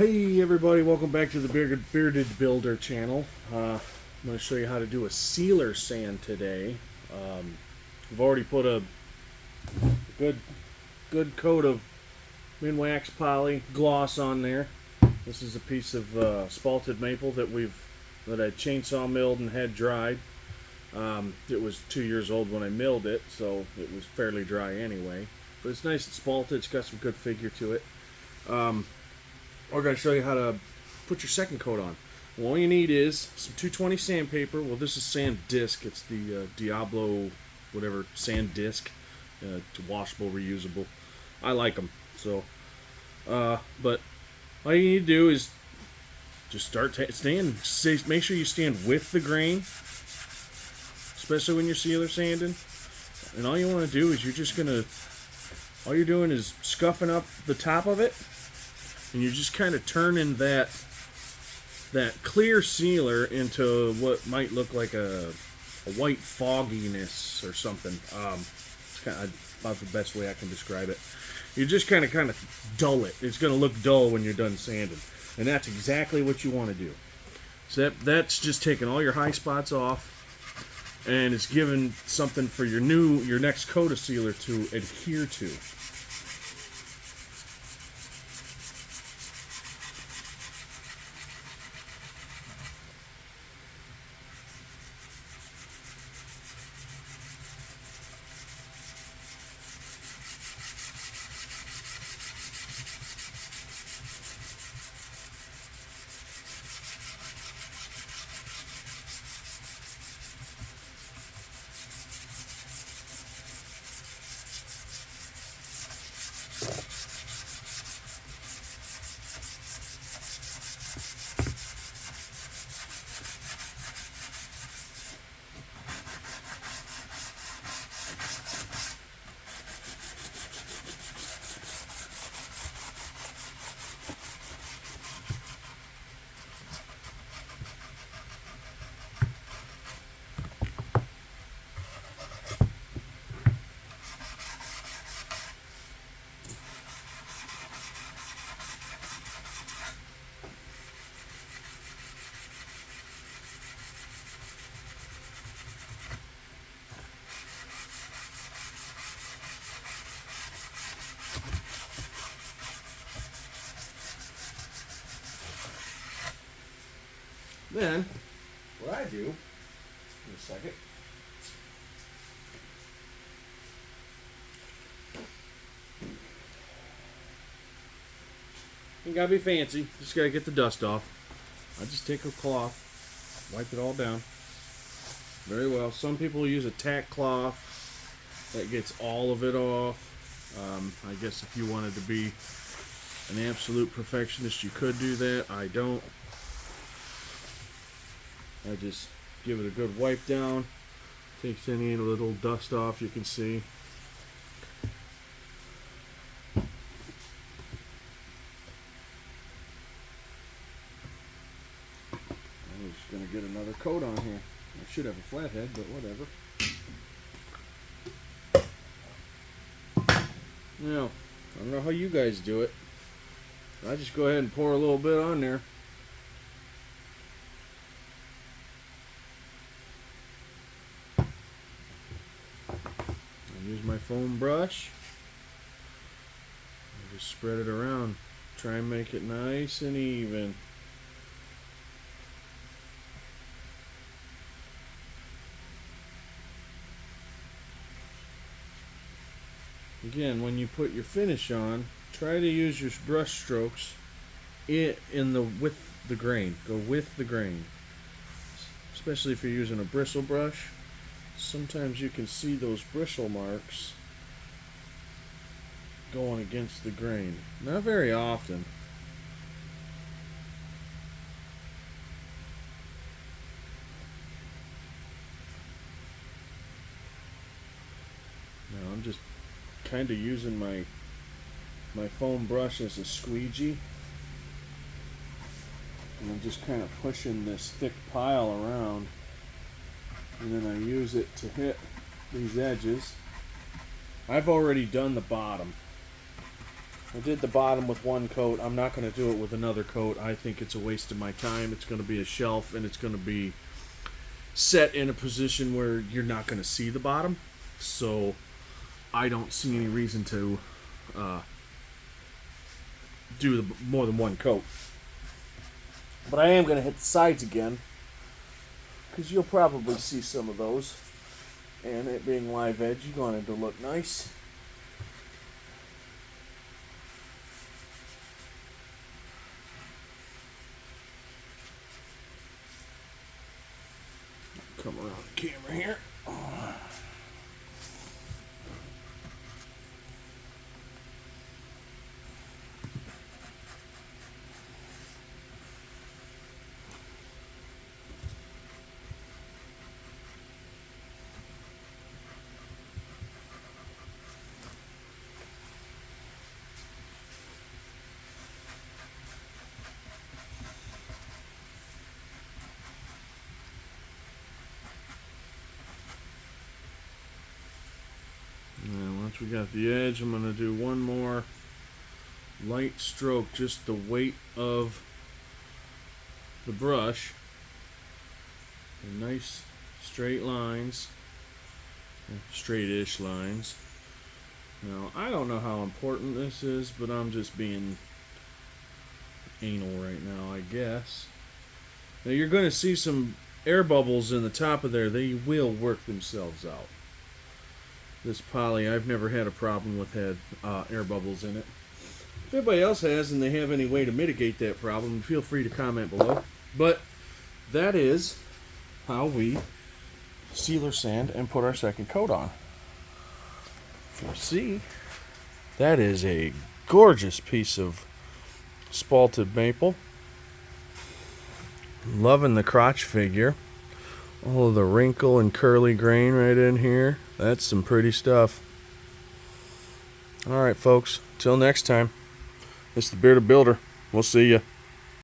Hey everybody, welcome back to the Bearded Builder channel. I'm going to show you how to do a sealer sand today. I've already put a good coat of Minwax poly gloss on there. This is a piece of spalted maple that I chainsaw milled and had dried. It was 2 years old when I milled it, so it was fairly dry anyway. But it's nice and spalted. It's got some good figure to it. We're going to show you how to put your second coat on. Well, all you need is some 220 sandpaper. Well, this is sand disc. It's the Diablo whatever sand disc. It's washable, reusable. I like them. So, but all you need to do is just start make sure you stand with the grain, especially when you're sealer sanding. And all you want to do is all you're doing is scuffing up the top of it. And you're just kind of turning that clear sealer into what might look like a white fogginess or something. It's kind of about the best way I can describe it. You just kind of dull it. It's going to look dull when you're done sanding, and that's exactly what you want to do. So that's just taking all your high spots off, and it's giving something for your next coat of sealer to adhere to. Then, what I do, in a second, you gotta be fancy, just gotta get the dust off. I just take a cloth, wipe it all down very well. Some people use a tack cloth that gets all of it off. I guess if you wanted to be an absolute perfectionist, you could do that. I don't. I just give it a good wipe down. Takes any little dust off you can see. I'm just going to get another coat on here. I should have a flathead, but whatever. Now, I don't know how you guys do it. I just go ahead and pour a little bit on there. Use my foam brush and just spread it around. Try and make it nice and even. Again, when you put your finish on, try to use your brush strokes with the grain. Go with the grain, especially if you're using a bristle brush. Sometimes you can see those bristle marks going against the grain. Not very often. Now I'm just kind of using my foam brush as a squeegee. And I'm just kind of pushing this thick pile around. And then I use it to hit these edges. I've already done the bottom. I did the bottom with one coat. I'm not going to do it with another coat. I think it's a waste of my time. It's going to be a shelf, and it's going to be set in a position where you're not going to see the bottom. So I don't see any reason to do more than one coat. But I am going to hit the sides again, because you'll probably see some of those. And it being live edge, you want it to look nice. Come around the camera here. Now, once we got the edge, I'm going to do one more light stroke, just the weight of the brush. And nice straight lines, straight-ish lines. Now, I don't know how important this is, but I'm just being anal right now, I guess. Now, you're going to see some air bubbles in the top of there. They will work themselves out. This poly, I've never had a problem with air bubbles in it. If anybody else has and they have any way to mitigate that problem, feel free to comment below. But that is how we sealer sand and put our second coat on. You'll see, that is a gorgeous piece of spalted maple. Loving the crotch figure. All of the wrinkle and curly grain right in here. That's some pretty stuff. Alright folks, till next time. It's the Bearded Builder. We'll see ya.